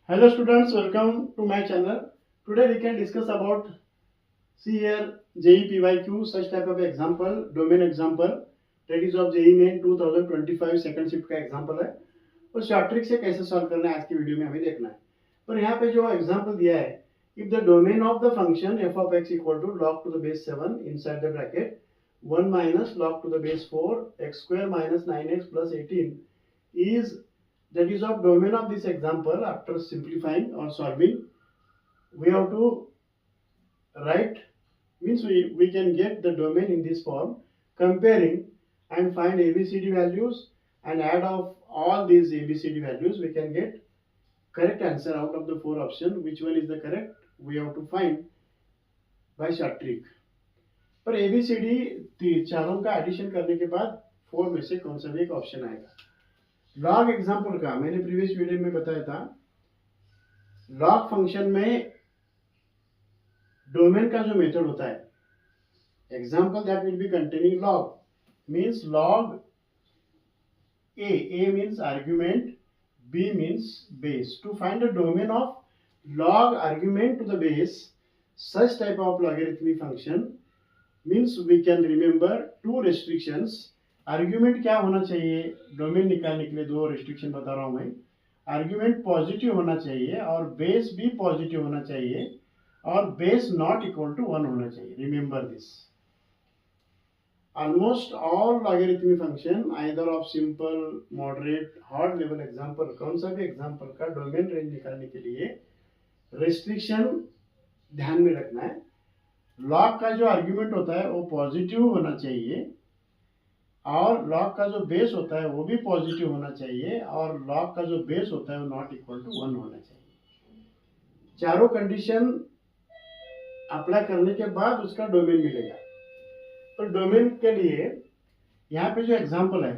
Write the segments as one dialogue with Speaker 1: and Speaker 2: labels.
Speaker 1: Hello students, welcome to my channel. Today we can discuss about see here JEE PYQ such type of example, domain example that is of JEE main 2025 second shift का example है और short trick से कैसे solve करना है आज की video में हमें देखना है। पर यहाँ पे जो एग्जांपल दिया है, if the domain of the function f of x equal to log to the base 7 inside the bracket 1 minus log to the base 4 x square minus 9x plus 18 is that is of domain of this example. After simplifying or solving, we have to write means we can get the domain in this form, comparing and find ABCD values and add of all these ABCD values we can get correct answer out of the four options. Which one is the correct we have to find by short trick. पर ABCD चारों का addition करने के बाद four में से कौन सा भी एक ऑप्शन आएगा। लॉग एग्जांपल का मैंने प्रीवियस वीडियो में बताया था, लॉग फंक्शन में डोमेन का जो मेथड होता है, example that will be containing log means log A means argument, B means base. To find the domain of log argument to the base such type of logarithmic function means we can remember two restrictions. Argument क्या होना चाहिए domain निकालने के लिए, दो restriction बता रहा हूं मैं। आर्ग्यूमेंट पॉजिटिव होना चाहिए और बेस भी पॉजिटिव होना चाहिए और बेस नॉट इक्वल टू 1 होना चाहिए। Remember this. Almost all logarithmic function either of simple, moderate, hard level example, कौन सा भी एग्जांपल का डोमेन रेंज निकालने के लिए रेस्ट्रिक्शन ध्यान में रखना है। लॉग का जो आर्ग्यूमेंट होता है वो पॉजिटिव होना चाहिए और लॉग का जो बेस होता है वो भी पॉजिटिव होना चाहिए और लॉग का जो बेस होता है वो नॉट इक्वल टू 1 होना चाहिए। चारों कंडीशन अप्लाई करने के बाद उसका डोमेन मिलेगा। तो डोमेन के लिए यहाँ पे जो एग्जांपल है,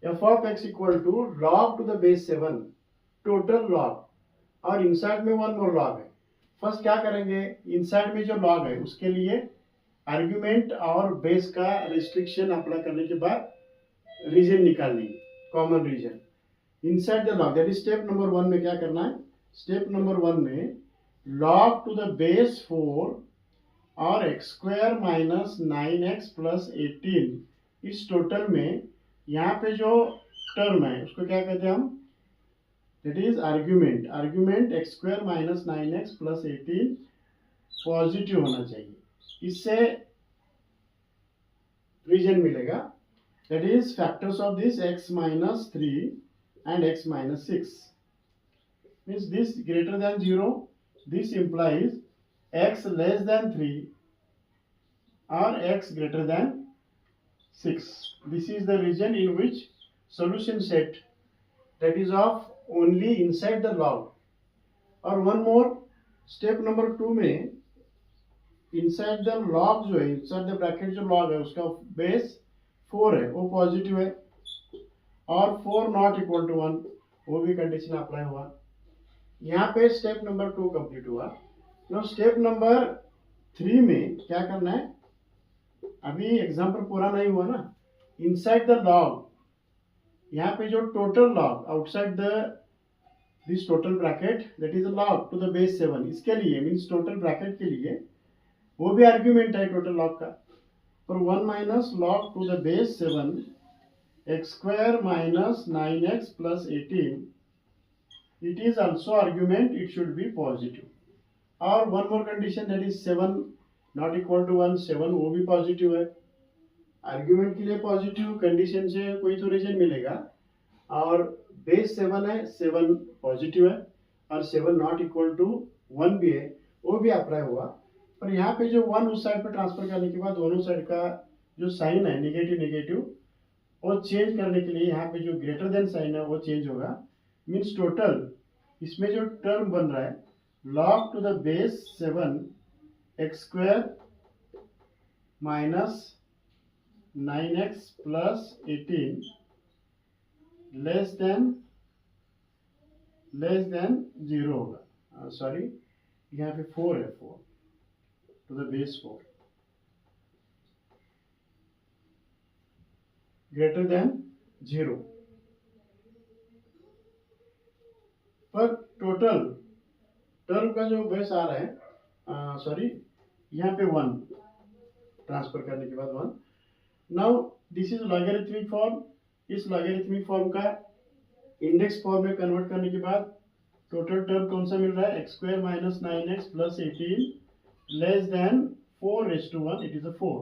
Speaker 1: f of x equal to log to the base 7 total log और इनसाइड में वन मोर लॉग है। फर्स्ट क्या करेंगे, इनसाइड में जो लॉग है उसके लिए आर्ग्यूमेंट और बेस का रिस्ट्रिक्शन अप्लाई करने के बाद रीजन निकाल लेंगे, common region inside the log. That is step number 1 में क्या करना है, स्टेप नंबर 1 में लॉग टू द बेस 4 और x square minus 9x plus 18 इस टोटल में यहाँ पे जो टर्म है उसको क्या कहते हैं हम, that is argument x square minus 9x plus 18 positive होना चाहिए, इससे रीजन मिलेगा। that is factors of this x minus 3 and x minus 6 means this greater than 0, this implies x less than 3 or x greater than 6. This is the region in which solution set that is of only inside the log। और one मोर step number 2 में inside the log जो है, inside the bracket जो log है उसका base 4 है वो positive है और 4 नॉट इक्वल टू 1 वो भी कंडीशन अप्लाई हुआ। यहाँ पे स्टेप नंबर 2 कंप्लीट हुआ। नो स्टेप नंबर 3 में क्या करना है, अभी एग्जांपल पूरा नहीं हुआ ना। इनसाइड द लॉग यहाँ पे जो total log outside the this total bracket that is log to the base 7, इसके लिए मींस टोटल ब्रैकेट के लिए वो भी आर्ग्यूमेंट है टोटल लॉग का। पर 1 minus log to the base 7 x square minus 9x plus 18 it is also argument, it should be positive. और one more condition that is 7 not equal to 1, 7 वो भी पॉजिटिव है। आर्ग्यूमेंट के लिए positive condition से कोई तो रीजन मिलेगा और बेस 7 है, 7 पॉजिटिव है और 7 नॉट इक्वल टू 1 भी है वो भी अप्लाई हुआ। पर यहाँ पे जो 1 उस साइड पे ट्रांसफर करने के बाद दोनों साइड का जो साइन है नेगेटिव वो चेंज करने के लिए यहाँ पे जो ग्रेटर देन साइन है वो चेंज होगा। मीन्स टोटल इसमें जो टर्म बन रहा है log to the base 7 x square minus 9x plus 18 less than 0 होगा। सॉरी यहाँ पे 4 है, 4 to the base 4 greater than 0। पर टोटल टर्म का जो बेस आ रहा है, सॉरी यहाँ पे 1 ट्रांसफर करने के बाद 1। Now this is logarithmic form. इस लॉगरिथमिक फॉर्म का इंडेक्स फॉर्म में कन्वर्ट करने के बाद टोटल टर्म कौन सा मिल रहा है, X square minus 9x plus 18 less than 4:1, it is a 4।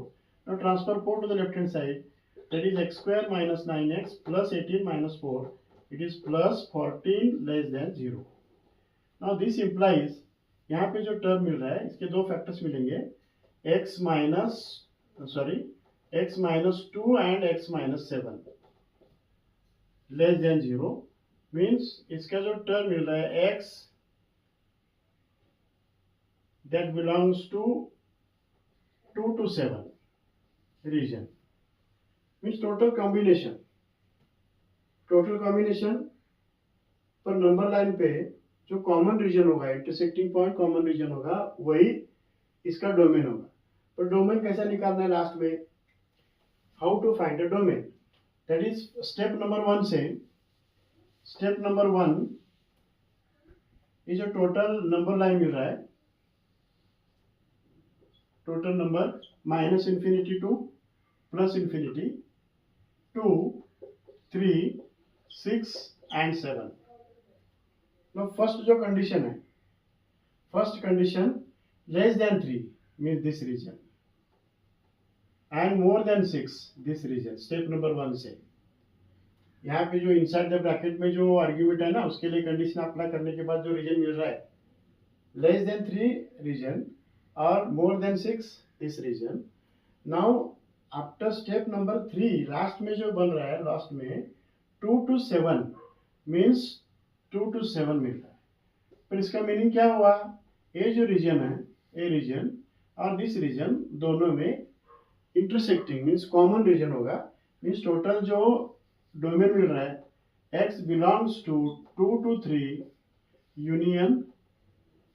Speaker 1: Now transfer 4 to the left hand side, that is X square minus 9x plus 18 minus 4, it is plus 14 less than 0। Now this implies, यहाँ पे जो term मिल रहा है इसके दो factors मिलेंगे, x minus 2 and x minus 7 less than 0, means इसका जो टर्म मिल रहा है x that belongs to 2 to 7 region, means total combination पर नंबर लाइन पे जो कॉमन रीजन होगा, इंटरसेक्टिंग पॉइंट कॉमन रीजन होगा, वही इसका डोमेन होगा। पर डोमेन कैसा निकालना है लास्ट में, how to find a domain, that is step number 1 से। स्टेप नंबर 1 ये जो टोटल नंबर लाइन मिल रहा है, total number minus infinity to plus infinity 2, 3, 6 and 7। First जो कंडीशन है, first condition less than 3 means this region and more than 6 this region. Step number 1 से यहाँ पे जो इनसाइड द ब्रैकेट में जो आर्ग्यूमेंट है ना, उसके लिए कंडीशन अप्लाई करने के बाद जो रीजन मिल रहा है, लेस देन 3 रीजन और more than 6 this region. Now after step number 3 last में जो बन रहा है, लास्ट में 2 to 7 मीन्स 2 to 7 मिल रहा है। फिर इसका मीनिंग क्या हुआ, ये जो रीजन है, ए रीजन और दिस रीजन दोनों में इंटरसेक्टिंग मीन्स कॉमन रीजन होगा, मीन्स टोटल जो डोमेन मिल रहा है, x belongs to 2 to 3 union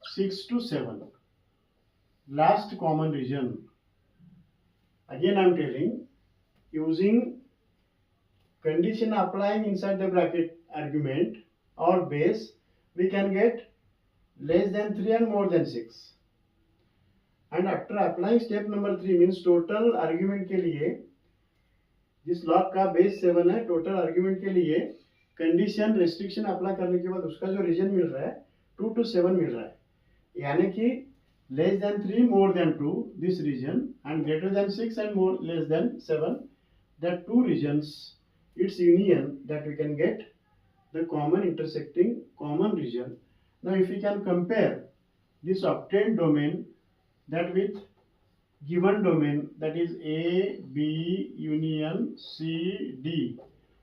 Speaker 1: 6 to 7 last common region. Again I am telling, using condition applying inside the bracket argument or base, we can get less than 3 and more than 6, and after applying step number 3 means total argument के लिए जिस log का base 7 है, total argument के लिए condition restriction apply करने के बाद उसका जो रीजन मिल रहा है 2 to 7 मिल रहा है, यानी कि less than 3 more than 2 this region and greater than 6 and more less than 7, that two regions, its union, that we can get the common intersecting common region. Now if we can compare this obtained domain that with given domain, that is A B union C D,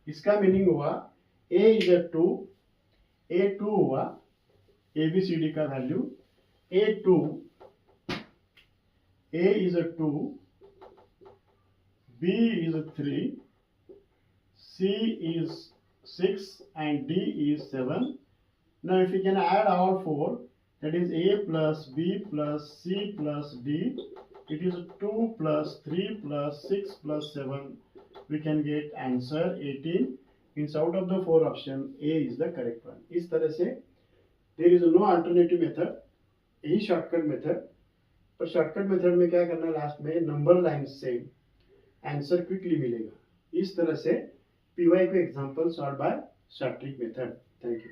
Speaker 1: इसका meaning हुआ A is a 2, A2 हुआ A B C D का value, A2 A is a 2, B is a 3, C is 6 and D is 7. Now if we can add all four, that is A plus B plus C plus D, it is 2 plus 3 plus 6 plus 7. We can get answer 18. Means out of the 4 option, A is the correct one. इस तरह से there is no alternative method, यही shortcut method। पर shortcut method में क्या करना है, last में नंबर लाइन से आंसर क्विकली मिलेगा। इस तरह से PYQ example solved by short trick method. Thank you.